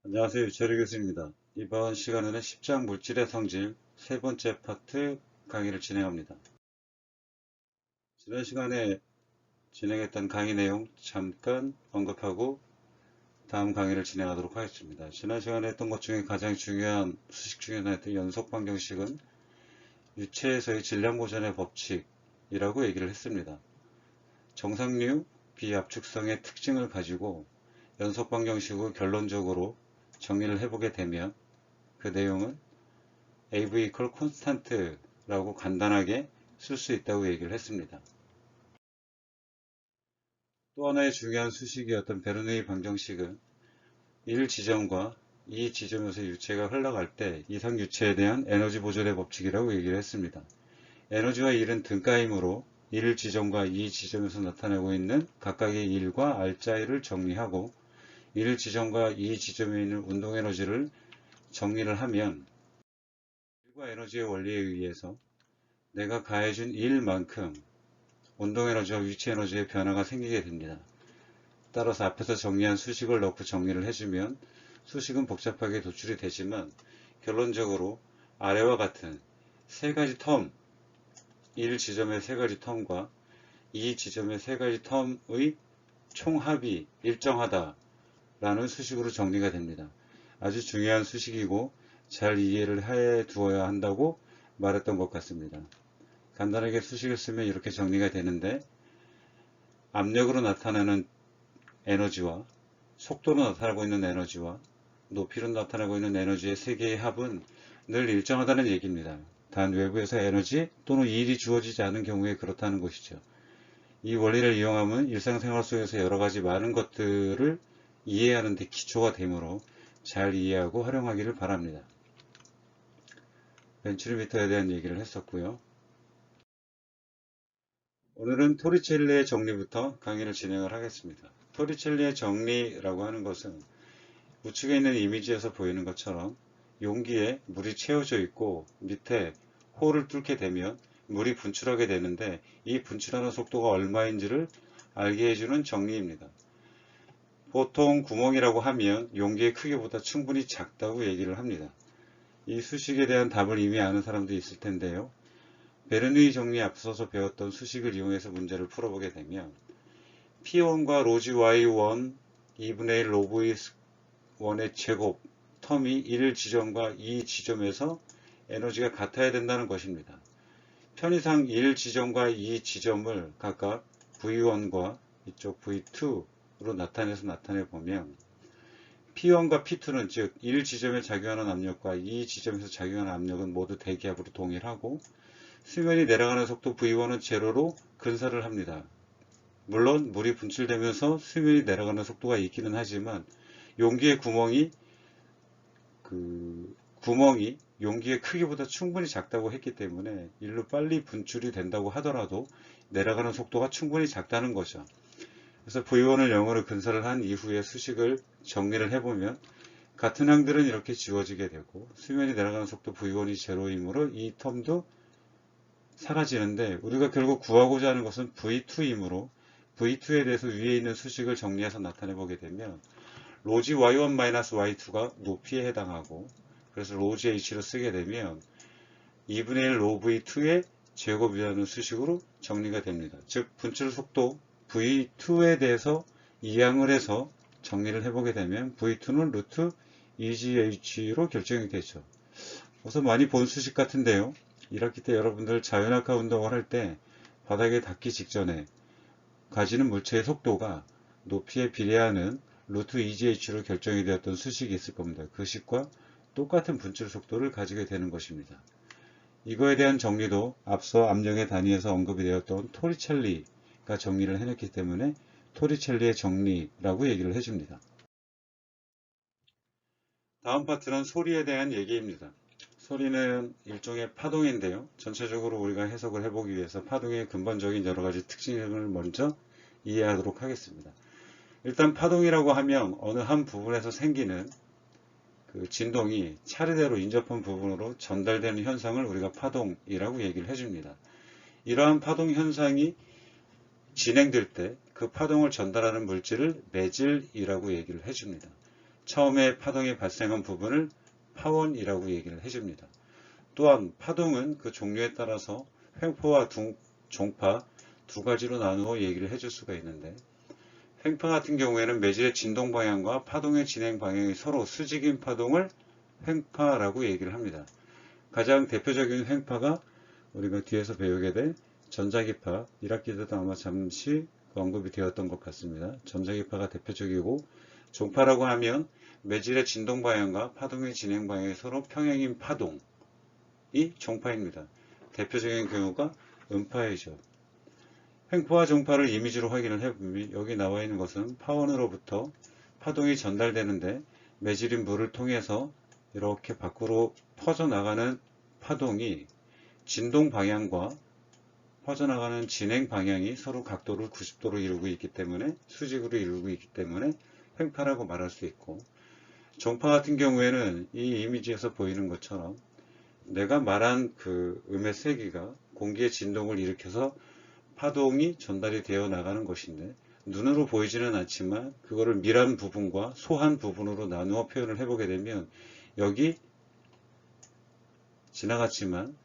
안녕하세요. 유철희 교수입니다. 이번 시간에는 10장 물질의 성질 세 번째 파트 강의를 진행합니다. 지난 시간에 진행했던 강의 내용 잠깐 언급하고 다음 강의를 진행하도록 하겠습니다. 지난 시간에 했던 것 중에 가장 중요한 수식 중에 하나였던 연속방정식은 유체에서의 질량보전의 법칙이라고 얘기를 했습니다. 정상류 비압축성의 특징을 가지고 연속방정식을 결론적으로 정리를 해보게 되면 그 내용은 AV equal constant라고 간단하게 쓸 수 있다고 얘기를 했습니다. 또 하나의 중요한 수식이었던 베르누이 방정식은 1지점과 2지점에서 유체가 흘러갈 때 이상 유체에 대한 에너지 보존의 법칙이라고 얘기를 했습니다. 에너지와 1은 등가이므로 1지점과 2지점에서 나타내고 있는 각각의 1과 R자를 정리하고 1지점과 2지점에 있는 운동에너지를 정리를 하면 1과 에너지의 원리에 의해서 내가 가해준 1만큼 운동에너지와 위치에너지의 변화가 생기게 됩니다. 따라서 앞에서 정리한 수식을 넣고 정리를 해주면 수식은 복잡하게 도출이 되지만 결론적으로 아래와 같은 세 가지 텀, 1지점의 세 가지 텀과 2지점의 세 가지 텀의 총합이 일정하다 라는 수식으로 정리가 됩니다. 아주 중요한 수식이고 잘 이해를 해 두어야 한다고 말했던 것 같습니다. 간단하게 수식을 쓰면 이렇게 정리가 되는데 압력으로 나타나는 에너지와 속도로 나타나고 있는 에너지와 높이로 나타나고 있는 에너지의 세 개의 합은 늘 일정하다는 얘기입니다. 단 외부에서 에너지 또는 일이 주어지지 않은 경우에 그렇다는 것이죠. 이 원리를 이용하면 일상생활 속에서 여러가지 많은 것들을 이해하는 데 기초가 되므로 잘 이해하고 활용하기를 바랍니다. 벤츄리미터에 대한 얘기를 했었고요. 오늘은 토리첼리의 정리부터 강의를 진행을 하겠습니다. 토리첼리의 정리라고 하는 것은 우측에 있는 이미지에서 보이는 것처럼 용기에 물이 채워져 있고 밑에 홀을 뚫게 되면 물이 분출하게 되는데 이 분출하는 속도가 얼마인지를 알게 해주는 정리입니다. 보통 구멍이라고 하면 용기의 크기보다 충분히 작다고 얘기를 합니다. 이 수식에 대한 답을 이미 아는 사람도 있을 텐데요. 베르누이 정리에 앞서서 배웠던 수식을 이용해서 문제를 풀어보게 되면 P1과 로지 Y1 2분의 1 로브 1의 제곱 텀이 1지점과 2지점에서 에너지가 같아야 된다는 것입니다. 편의상 1지점과 2지점을 각각 V1과 이쪽 V2로 나타내 보면 P1과 P2는 즉 1지점에 작용하는 압력과 2지점에서 작용하는 압력은 모두 대기압으로 동일하고 수면이 내려가는 속도 V1은 제로로 근사를 합니다. 물론 물이 분출되면서 수면이 내려가는 속도가 있기는 하지만 용기의 구멍이 용기의 크기보다 충분히 작다고 했기 때문에 일로 빨리 분출이 된다고 하더라도 내려가는 속도가 충분히 작다는 거죠. 그래서 V1을 0으로 근사를 한 이후에 수식을 정리를 해보면 같은 항들은 이렇게 지워지게 되고 수면이 내려가는 속도 V1이 제로이므로 이 텀도 사라지는데 우리가 결국 구하고자 하는 것은 V2이므로 V2에 대해서 위에 있는 수식을 정리해서 나타내 보게 되면 로지 Y1-Y2가 높이에 해당하고 그래서 로지 H로 쓰게 되면 2분의 1 로브 2의 제곱이라는 수식으로 정리가 됩니다. 즉 분출 속도 V2에 대해서 이항을 해서 정리를 해보게 되면 V2는 루트 EGH로 결정이 되죠. 우선 많이 본 수식 같은데요. 1학기 때 여러분들 자연학과 운동을 할 때 바닥에 닿기 직전에 가지는 물체의 속도가 높이에 비례하는 루트 EGH로 결정이 되었던 수식이 있을 겁니다. 그 식과 똑같은 분출 속도를 가지게 되는 것입니다. 이거에 대한 정리도 앞서 압력의 단위에서 언급이 되었던 토리첼리가 정리를 해냈기 때문에 토리첼리의 정리라고 얘기를 해줍니다. 다음 파트는 소리에 대한 얘기입니다. 소리는 일종의 파동인데요. 전체적으로 우리가 해석을 해보기 위해서 파동의 근본적인 여러가지 특징을 먼저 이해하도록 하겠습니다. 일단 파동이라고 하면 어느 한 부분에서 생기는 그 진동이 차례대로 인접한 부분으로 전달되는 현상을 우리가 파동이라고 얘기를 해줍니다. 이러한 파동 현상이 진행될 때 그 파동을 전달하는 물질을 매질이라고 얘기를 해줍니다. 처음에 파동이 발생한 부분을 파원이라고 얘기를 해줍니다. 또한 파동은 그 종류에 따라서 횡포와 종파 두 가지로 나누어 얘기를 해줄 수가 있는데, 횡파 같은 경우에는 매질의 진동 방향과 파동의 진행 방향이 서로 수직인 파동을 횡파라고 얘기를 합니다. 가장 대표적인 횡파가 우리가 뒤에서 배우게 될 전자기파, 1학기 때도 아마 잠시 언급이 되었던 것 같습니다. 전자기파가 대표적이고, 종파라고 하면 매질의 진동 방향과 파동의 진행 방향이 서로 평행인 파동이 종파입니다. 대표적인 경우가 음파이죠. 횡포와 종파를 이미지로 확인을 해보면 여기 나와 있는 것은 파원으로부터 파동이 전달되는데 매질인 물을 통해서 이렇게 밖으로 퍼져나가는 파동이 진동 방향과 퍼져나가는 진행 방향이 서로 각도를 90도로 이루고 있기 때문에, 수직으로 이루고 있기 때문에 횡파라고 말할 수 있고, 종파 같은 경우에는 이 이미지에서 보이는 것처럼 내가 말한 그 음의 세기가 공기의 진동을 일으켜서 파동이 전달이 되어 나가는 것인데, 눈으로 보이지는 않지만 그거를 밀한 부분과 소한 부분으로 나누어 표현을 해보게 되면, 여기 지나갔지만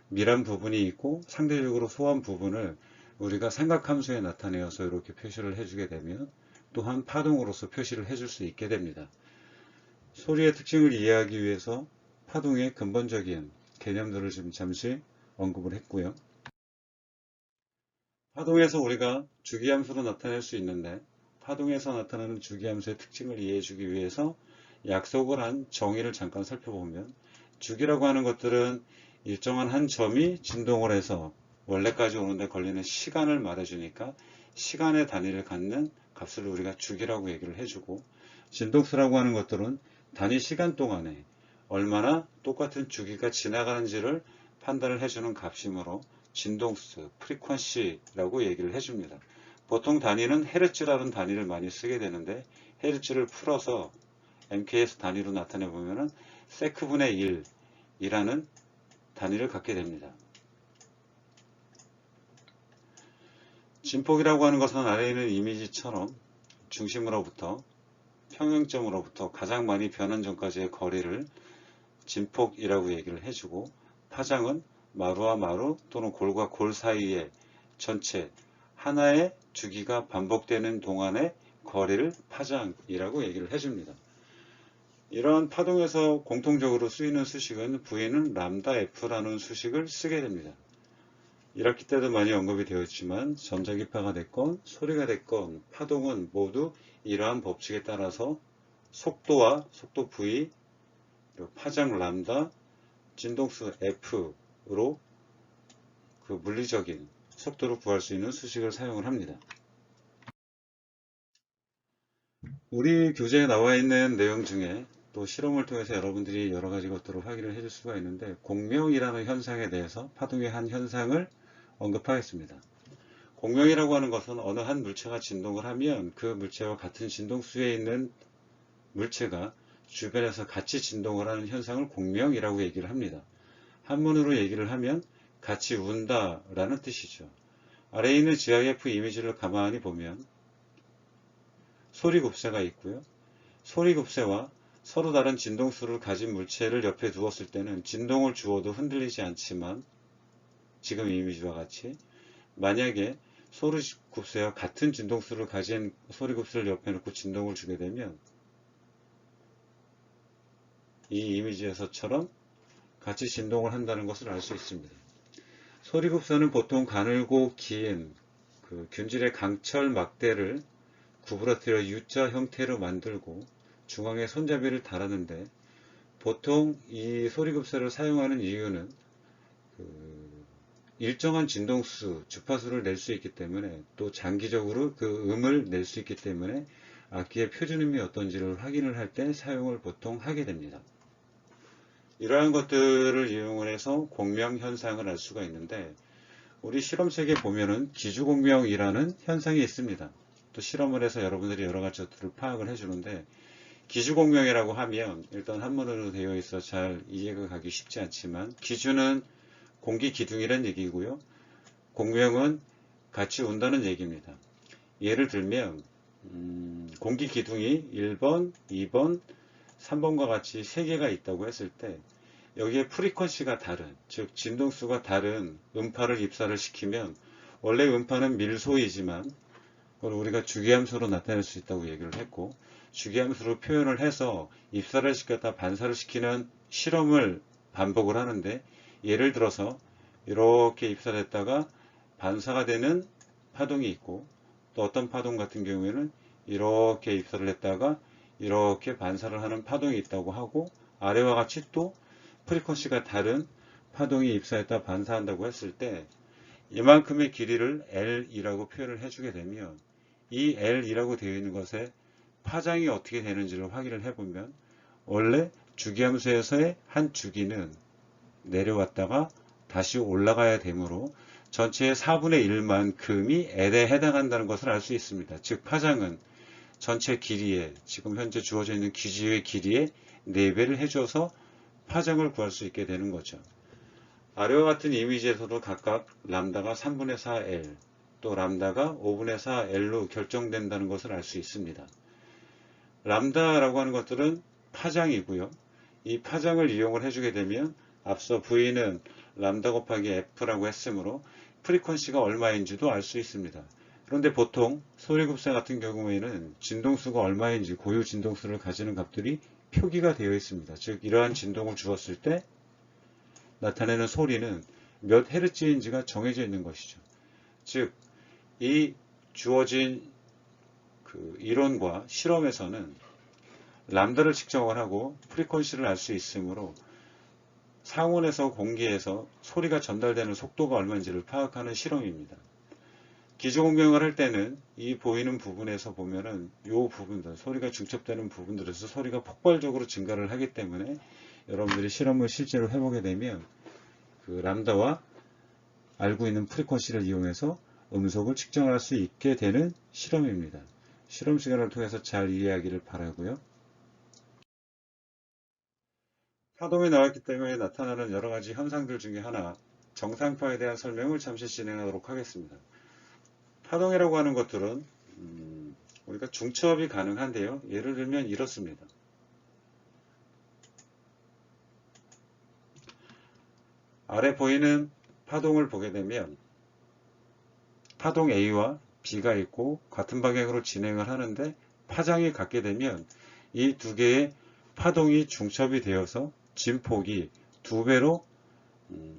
밀한 부분이 있고 상대적으로 소한 부분을 우리가 삼각함수에 나타내어서 이렇게 표시를 해주게 되면 또한 파동으로서 표시를 해줄 수 있게 됩니다. 소리의 특징을 이해하기 위해서 파동의 근본적인 개념들을 지금 잠시 언급을 했고요. 파동에서 우리가 주기함수로 나타낼 수 있는데, 파동에서 나타나는 주기함수의 특징을 이해해 주기 위해서 약속을 한 정의를 잠깐 살펴보면, 주기라고 하는 것들은 일정한 한 점이 진동을 해서 원래까지 오는데 걸리는 시간을 말해주니까 시간의 단위를 갖는 값을 우리가 주기라고 얘기를 해주고, 진동수라고 하는 것들은 단위 시간 동안에 얼마나 똑같은 주기가 지나가는지를 판단을 해주는 값이므로 진동수, 프리퀀시라고 얘기를 해줍니다. 보통 단위는 헤르츠라는 단위를 많이 쓰게 되는데, 헤르츠를 풀어서 MKS 단위로 나타내 보면은 세크분의 1이라는 단위를 갖게 됩니다. 진폭이라고 하는 것은 아래에 있는 이미지처럼 중심으로부터 평형점으로부터 가장 많이 변한 점까지의 거리를 진폭이라고 얘기를 해주고, 파장은 마루와 마루 또는 골과 골 사이의 전체 하나의 주기가 반복되는 동안의 거리를 파장이라고 얘기를 해줍니다. 이러한 파동에서 공통적으로 쓰이는 수식은 V는 람다 F라는 수식을 쓰게 됩니다. 1학기 때도 많이 언급이 되었지만 전자기파가 됐건 소리가 됐건 파동은 모두 이러한 법칙에 따라서 속도와 속도 V, 그리고 파장 람다, 진동수 F로 그 물리적인 속도를 구할 수 있는 수식을 사용을 합니다. 우리 교재에 나와 있는 내용 중에 또 실험을 통해서 여러분들이 여러 가지 것들을 확인을 해줄 수가 있는데, 공명이라는 현상에 대해서 파동의 한 현상을 언급하겠습니다. 공명이라고 하는 것은 어느 한 물체가 진동을 하면 그 물체와 같은 진동수에 있는 물체가 주변에서 같이 진동을 하는 현상을 공명이라고 얘기를 합니다. 한문으로 얘기를 하면 같이 운다 라는 뜻이죠. 아래에 있는 GIF 이미지를 가만히 보면 소리곱새가 있고요. 소리곱새와 서로 다른 진동수를 가진 물체를 옆에 두었을 때는 진동을 주어도 흔들리지 않지만, 지금 이미지와 같이 만약에 소리곱새와 같은 진동수를 가진 소리곱새를 옆에 놓고 진동을 주게 되면 이 이미지에서처럼 같이 진동을 한다는 것을 알 수 있습니다. 소리곱새는 보통 가늘고 긴 그 균질의 강철 막대를 구부러뜨려 U자 형태로 만들고 중앙에 손잡이를 달았는데, 보통 이 소리급새를 사용하는 이유는 일정한 진동수, 주파수를 낼 수 있기 때문에, 또 장기적으로 그 음을 낼 수 있기 때문에 악기의 표준음이 어떤지를 확인을 할 때 사용을 보통 하게 됩니다. 이러한 것들을 이용을 해서 공명 현상을 알 수가 있는데, 우리 실험책에 보면은 기주공명이라는 현상이 있습니다. 또 실험을 해서 여러분들이 여러 가지 것들을 파악을 해주는데, 기주공명이라고 하면 일단 한문으로 되어 있어 잘 이해가 가기 쉽지 않지만, 기주는 공기 기둥이란 얘기고요. 공명은 같이 운다는 얘기입니다. 예를 들면 공기 기둥이 1번, 2번, 3번과 같이 3개가 있다고 했을 때 여기에 프리퀀시가 다른, 즉 진동수가 다른 음파를 입사를 시키면 원래 음파는 밀소이지만 그걸 우리가 주기함수로 나타낼 수 있다고 얘기를 했고, 주기함수로 표현을 해서 입사를 시켰다 반사를 시키는 실험을 반복을 하는데, 예를 들어서 이렇게 입사됐다가 반사가 되는 파동이 있고, 또 어떤 파동 같은 경우에는 이렇게 입사를 했다가 이렇게 반사를 하는 파동이 있다고 하고, 아래와 같이 또 프리퀀시가 다른 파동이 입사했다 반사한다고 했을 때 이만큼의 길이를 L이라고 표현을 해주게 되면, 이 L이라고 되어 있는 것에 파장이 어떻게 되는지를 확인을 해보면, 원래 주기함수에서의 한 주기는 내려왔다가 다시 올라가야 되므로 전체의 4분의 1만큼이 L에 해당한다는 것을 알 수 있습니다. 즉 파장은 전체 길이에, 지금 현재 주어져 있는 기지의 길이의 4배를 해줘서 파장을 구할 수 있게 되는 거죠. 아래와 같은 이미지에서도 각각 람다가 3분의 4L, 또 람다가 5분의 4L로 결정된다는 것을 알 수 있습니다. 람다라고 하는 것들은 파장이고요. 이 파장을 이용을 해주게 되면 앞서 V는 람다 곱하기 F라고 했으므로 프리퀀시가 얼마인지도 알 수 있습니다. 그런데 보통 소리급사 같은 경우에는 진동수가 얼마인지 고유 진동수를 가지는 값들이 표기가 되어 있습니다. 즉 이러한 진동을 주었을 때 나타내는 소리는 몇 헤르츠인지가 정해져 있는 것이죠. 즉 이 주어진 그 이론과 실험에서는 람다를 측정을 하고 프리퀀시를 알 수 있으므로 상온에서 공기에서 소리가 전달되는 속도가 얼마인지를 파악하는 실험입니다. 기저공명을 할 때는 이 보이는 부분에서 보면은 이 부분들, 소리가 중첩되는 부분들에서 소리가 폭발적으로 증가를 하기 때문에 여러분들이 실험을 실제로 해보게 되면 그 람다와 알고 있는 프리퀀시를 이용해서 음속을 측정할 수 있게 되는 실험입니다. 실험 시간을 통해서 잘 이해하기를 바라고요. 파동이 나왔기 때문에 나타나는 여러 가지 현상들 중에 하나, 정상파에 대한 설명을 잠시 진행하도록 하겠습니다. 파동이라고 하는 것들은 우리가 중첩이 가능한데요. 예를 들면 이렇습니다. 아래 보이는 파동을 보게 되면 파동 A와 B가 있고 같은 방향으로 진행을 하는데 파장이 같게 되면 이 두 개의 파동이 중첩이 되어서 진폭이 2배로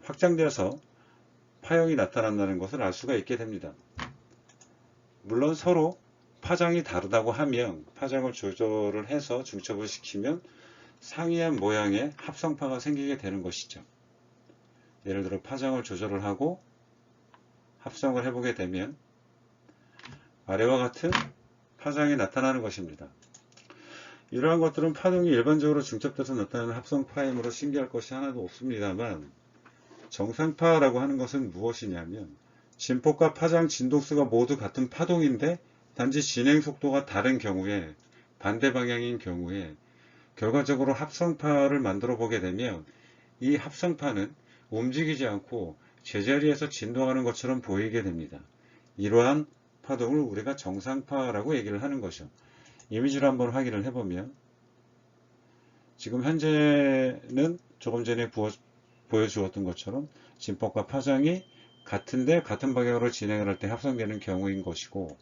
확장되어서 파형이 나타난다는 것을 알 수가 있게 됩니다. 물론 서로 파장이 다르다고 하면 파장을 조절을 해서 중첩을 시키면 상이한 모양의 합성파가 생기게 되는 것이죠. 예를 들어 파장을 조절을 하고 합성을 해보게 되면 아래와 같은 파장이 나타나는 것입니다. 이러한 것들은 파동이 일반적으로 중첩돼서 나타나는 합성파이므로 신기할 것이 하나도 없습니다만, 정상파라고 하는 것은 무엇이냐면 진폭과 파장, 진동수가 모두 같은 파동인데 단지 진행 속도가 다른 경우에, 반대 방향인 경우에 결과적으로 합성파를 만들어 보게 되면 이 합성파는 움직이지 않고 제자리에서 진동하는 것처럼 보이게 됩니다. 이러한 파동을 우리가 정상파라고 얘기를 하는 것이죠. 이미지로 한번 확인을 해보면 지금 현재는 조금 전에 보여주었던 것처럼 진폭과 파장이 같은데 같은 방향으로 진행을 할 때 합성되는 경우인 것이고,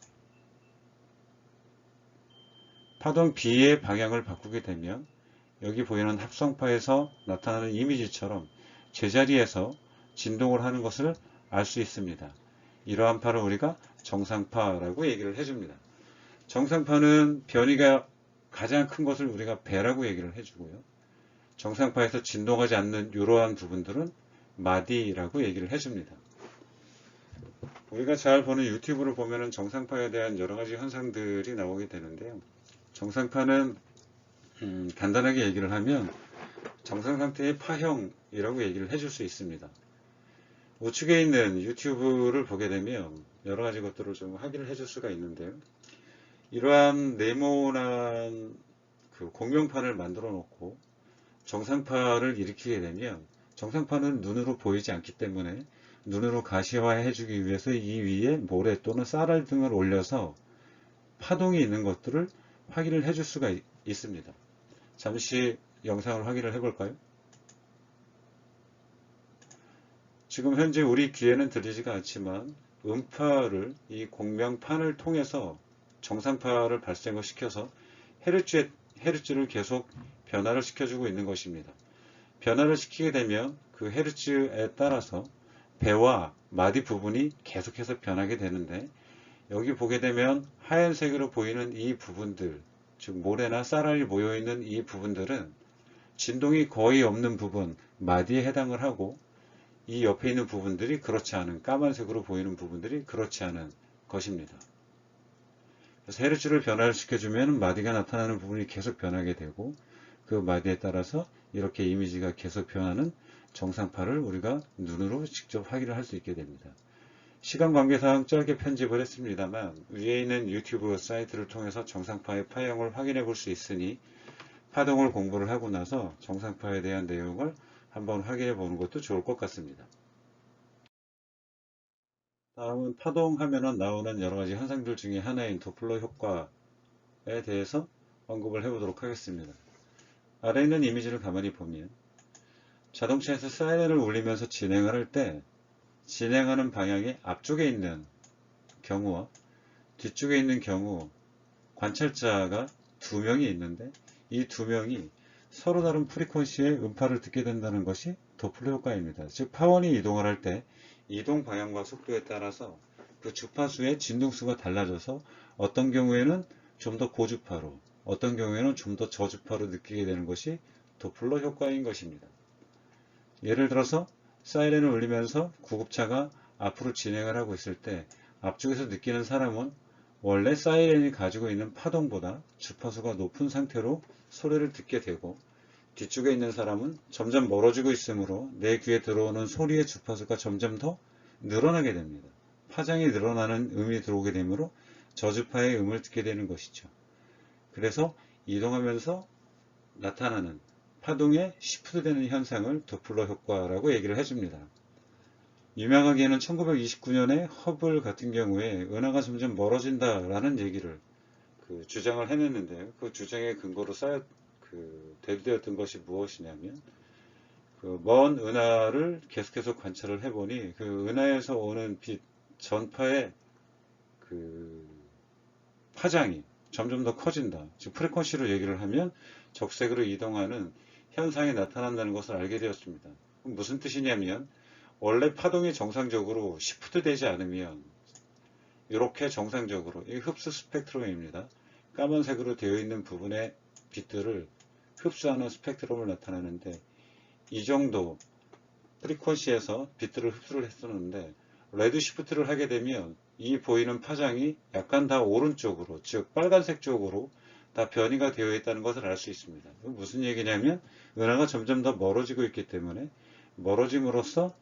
파동 B의 방향을 바꾸게 되면 여기 보이는 합성파에서 나타나는 이미지처럼 제자리에서 진동을 하는 것을 알 수 있습니다. 이러한 파를 우리가 정상파라고 얘기를 해줍니다. 정상파는 변이가 가장 큰 것을 우리가 배라고 얘기를 해주고요. 정상파에서 진동하지 않는 이러한 부분들은 마디라고 얘기를 해줍니다. 우리가 잘 보는 유튜브를 보면은 정상파에 대한 여러 가지 현상들이 나오게 되는데요. 정상파는 간단하게 얘기를 하면 정상 상태의 파형이라고 얘기를 해줄 수 있습니다. 우측에 있는 유튜브를 보게 되면 여러 가지 것들을 좀 확인을 해줄 수가 있는데요. 이러한 네모난 그 공명판을 만들어 놓고 정상파를 일으키게 되면 정상파는 눈으로 보이지 않기 때문에 눈으로 가시화해 주기 위해서 이 위에 모래 또는 쌀알 등을 올려서 파동이 있는 것들을 확인을 해줄 수가 있습니다. 잠시 영상을 확인을 해볼까요? 지금 현재 우리 귀에는 들리지가 않지만 음파를 이 공명판을 통해서 정상파를 발생을 시켜서 헤르츠를 계속 변화를 시켜주고 있는 것입니다. 변화를 시키게 되면 그 헤르츠에 따라서 배와 마디 부분이 계속해서 변하게 되는데, 여기 보게 되면 하얀색으로 보이는 이 부분들, 즉 모래나 쌀알이 모여있는 이 부분들은 진동이 거의 없는 부분, 마디에 해당을 하고, 이 옆에 있는 부분들이 그렇지 않은, 까만색으로 보이는 부분들이 그렇지 않은 것입니다. 그래서 헤르츠를 변화를 시켜주면 마디가 나타나는 부분이 계속 변하게 되고, 그 마디에 따라서 이렇게 이미지가 계속 변하는 정상파를 우리가 눈으로 직접 확인을 할 수 있게 됩니다. 시간 관계상 짧게 편집을 했습니다만 위에 있는 유튜브 사이트를 통해서 정상파의 파형을 확인해 볼 수 있으니 파동을 공부를 하고 나서 정상파에 대한 내용을 한번 확인해 보는 것도 좋을 것 같습니다. 다음은 파동하면 나오는 여러가지 현상들 중에 하나인 도플러 효과에 대해서 언급을 해보도록 하겠습니다. 아래 있는 이미지를 가만히 보면 자동차에서 사이렌을 울리면서 진행을 할 때 진행하는 방향의 앞쪽에 있는 경우와 뒤쪽에 있는 경우 관찰자가 두 명이 있는데, 이 두 명이 서로 다른 프리퀀시의 음파를 듣게 된다는 것이 도플러 효과입니다. 즉 파원이 이동을 할 때 이동 방향과 속도에 따라서 그 주파수의 진동수가 달라져서 어떤 경우에는 좀 더 고주파로, 어떤 경우에는 좀 더 저주파로 느끼게 되는 것이 도플러 효과인 것입니다. 예를 들어서 사이렌을 울리면서 구급차가 앞으로 진행을 하고 있을 때 앞쪽에서 느끼는 사람은 원래 사이렌이 가지고 있는 파동보다 주파수가 높은 상태로 소리를 듣게 되고, 뒤쪽에 있는 사람은 점점 멀어지고 있으므로 내 귀에 들어오는 소리의 주파수가 점점 더 늘어나게 됩니다. 파장이 늘어나는 음이 들어오게 되므로 저주파의 음을 듣게 되는 것이죠. 그래서 이동하면서 나타나는 파동에 시프트되는 현상을 도플러 효과라고 얘기를 해줍니다. 유명하게는 1929년에 허블 같은 경우에 은하가 점점 멀어진다라는 얘기를 주장을 해냈는데요. 그 주장의 근거로 대두되었던 것이 무엇이냐면, 먼 은하를 계속해서 관찰을 해보니 그 은하에서 오는 빛 전파의 파장이 점점 더 커진다. 즉 프리퀀시로 얘기를 하면 적색으로 이동하는 현상이 나타난다는 것을 알게 되었습니다. 무슨 뜻이냐면, 원래 파동이 정상적으로 시프트 되지 않으면 이렇게 정상적으로, 이 흡수 스펙트럼입니다. 까만색으로 되어 있는 부분의 빛들을 흡수하는 스펙트럼을 나타내는데, 이 정도 프리퀀시에서 빛들을 흡수를 했었는데 레드 시프트를 하게 되면 이 보이는 파장이 약간 다 오른쪽으로, 즉 빨간색 쪽으로 다 변이가 되어 있다는 것을 알 수 있습니다. 무슨 얘기냐면 은하가 점점 더 멀어지고 있기 때문에 멀어짐으로써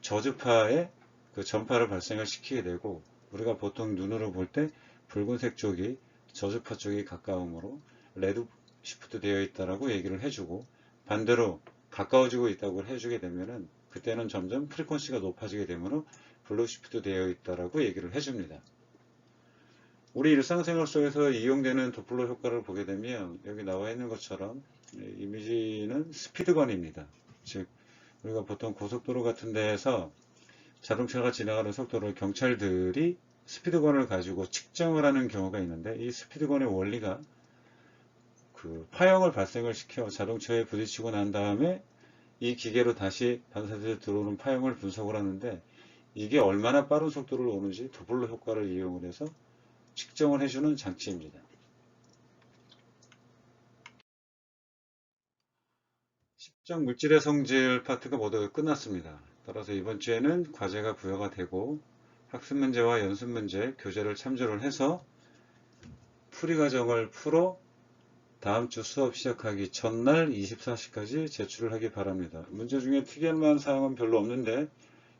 저주파의 그 전파를 발생을 시키게 되고, 우리가 보통 눈으로 볼 때 붉은색 쪽이 저주파 쪽이 가까움으로 레드 시프트 되어 있다라고 얘기를 해주고, 반대로 가까워지고 있다고 해주게 되면은 그때는 점점 프리퀀시가 높아지게 되므로 블루 시프트 되어 있다라고 얘기를 해줍니다. 우리 일상생활 속에서 이용되는 도플러 효과를 보게 되면 여기 나와 있는 것처럼 이미지는 스피드건입니다. 즉 우리가 보통 고속도로 같은 데에서 자동차가 지나가는 속도를 경찰들이 스피드건을 가지고 측정을 하는 경우가 있는데, 이 스피드건의 원리가 파형을 발생을 시켜 자동차에 부딪히고 난 다음에 이 기계로 다시 반사돼서 들어오는 파형을 분석을 하는데, 이게 얼마나 빠른 속도를 오는지 도플러 효과를 이용을 해서 측정을 해주는 장치입니다. 10장 물질의 성질 파트가 모두 끝났습니다. 따라서 이번 주에는 과제가 부여가 되고 학습 문제와 연습 문제, 교재를 참조를 해서 풀이 과정을 풀어 다음 주 수업 시작하기 전날 24시까지 제출을 하기 바랍니다. 문제 중에 특이한 사항은 별로 없는데,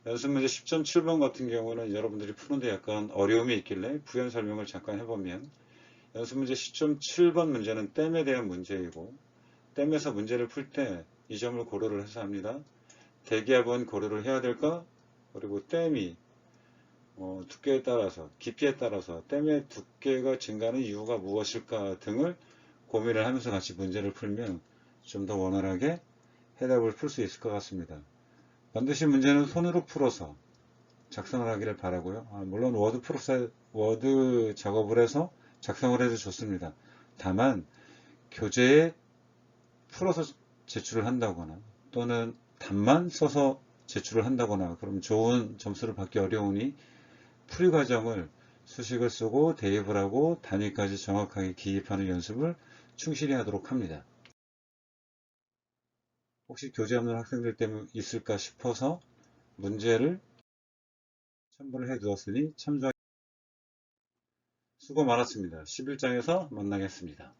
연습 문제 10.7번 같은 경우는 여러분들이 푸는데 약간 어려움이 있길래 부연 설명을 잠깐 해보면, 연습 문제 10.7번 문제는 댐에 대한 문제이고, 댐에서 문제를 풀 때 이 점을 고려를 해서 합니다. 대기압은 고려를 해야 될까? 그리고 댐이 두께에 따라서, 깊이에 따라서 댐의 두께가 증가하는 이유가 무엇일까 등을 고민을 하면서 같이 문제를 풀면 좀 더 원활하게 해답을 풀 수 있을 것 같습니다. 반드시 문제는 손으로 풀어서 작성을 하기를 바라고요. 물론 워드 작업을 해서 작성을 해도 좋습니다. 다만 교재에 풀어서 제출을 한다거나 또는 답만 써서 제출을 한다거나 그럼 좋은 점수를 받기 어려우니 풀이 과정을 수식을 쓰고 대입을 하고 단위까지 정확하게 기입하는 연습을 충실히 하도록 합니다. 혹시 교재 없는 학생들 때문에 있을까 싶어서 문제를 첨부를 해 두었으니 참조하기 수고 많았습니다. 11장에서 만나겠습니다.